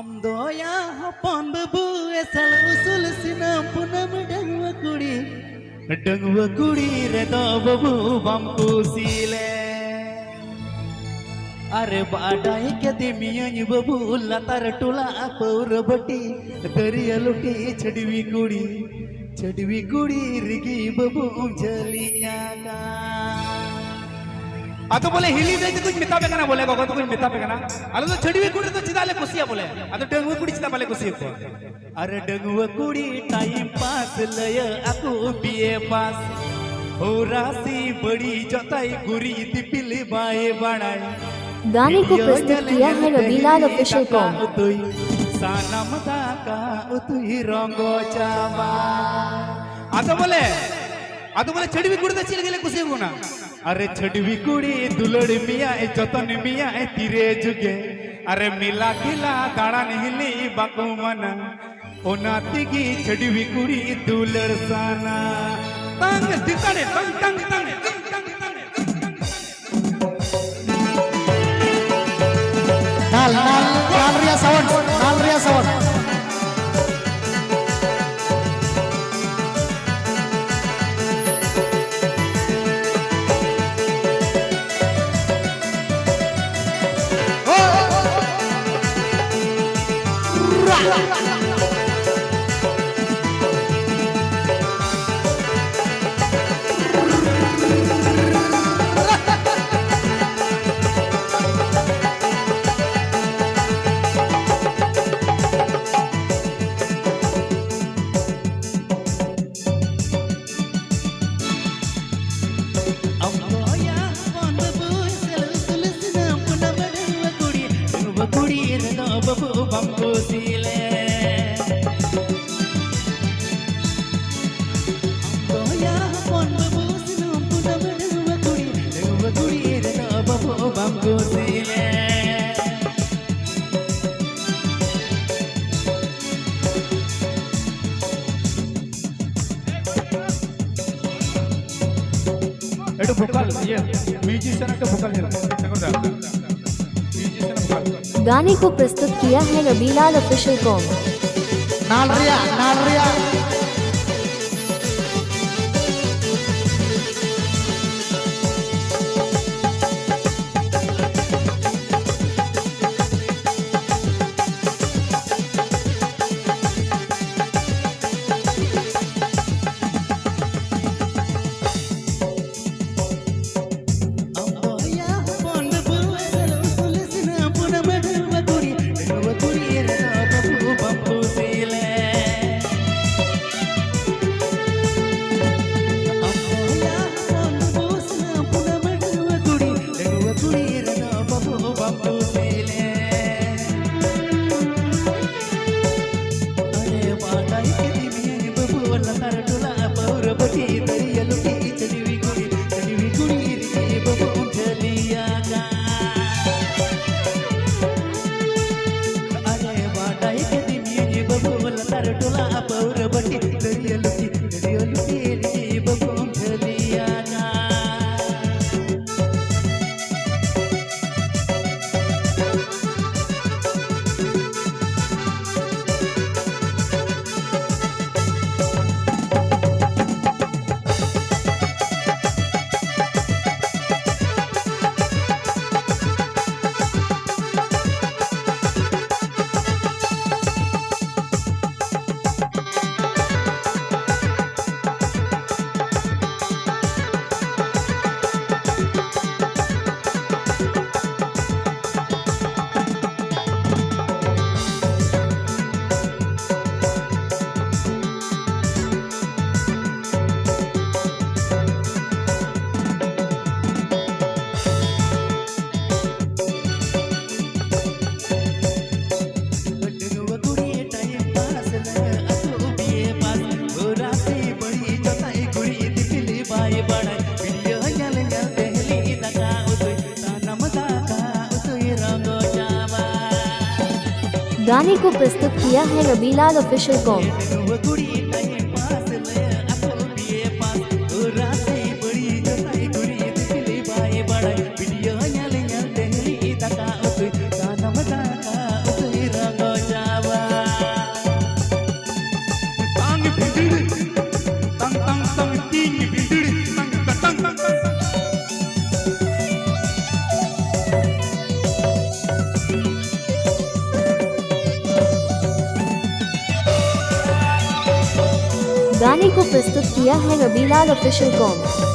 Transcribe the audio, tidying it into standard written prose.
Am doya hopon bebu esal usul sinam punam dangwa kudi redo bebu bamku sile are badai ke dimiyan bebu latar tula apaur bati dariyaluti chadwi kudi rigi bebu jaliya ka ಅದು बोले हिली दे कुछ मिता पे करना बोले गोगो तो कुछ मिता पे करना अरे तो छड़ी हुई कुड़ी तो चिदाले कुसिया बोले अरे डंगुआ कुड़ी चिदा वाले कुसिया को अरे डंगुआ कुड़ी टाइम पास लय aku बीए पास हो राशि बड़ी जताई गुरी दिपिली बाए बनाई गाने को प्रस्तुत किया है रविलाल ऑफिशियल कॉम। सानम दाका उतुई रंगो चावा ಅದು बोले छड़ी हुई कुड़ी तो चिल गेले कुसिया को ना अरे छड़वी कुड़ी दुलड़ मिया जतन मिया तीरे जुगे अरे मिला खिला दाड़ा निहली बाकू मना ओना तिगी छड़वी कुड़ी दुलड़ साना तंग दिताने तंग नाल रिया सावन bambu sile doya pon babu sinum punam dengwa kudi rena babu bambu sile itu vokal ya musician का vokal है गाने को प्रस्तुत किया है रविलाल ऑफिशियल कॉम। नाल रिया गाने को प्रस्तुत किया है Ravilal official com. video nyal nyal dehli taka utuy tanam taka utuy rango गाने को प्रस्तुत किया है रबीलाल ऑफिशियल कॉम।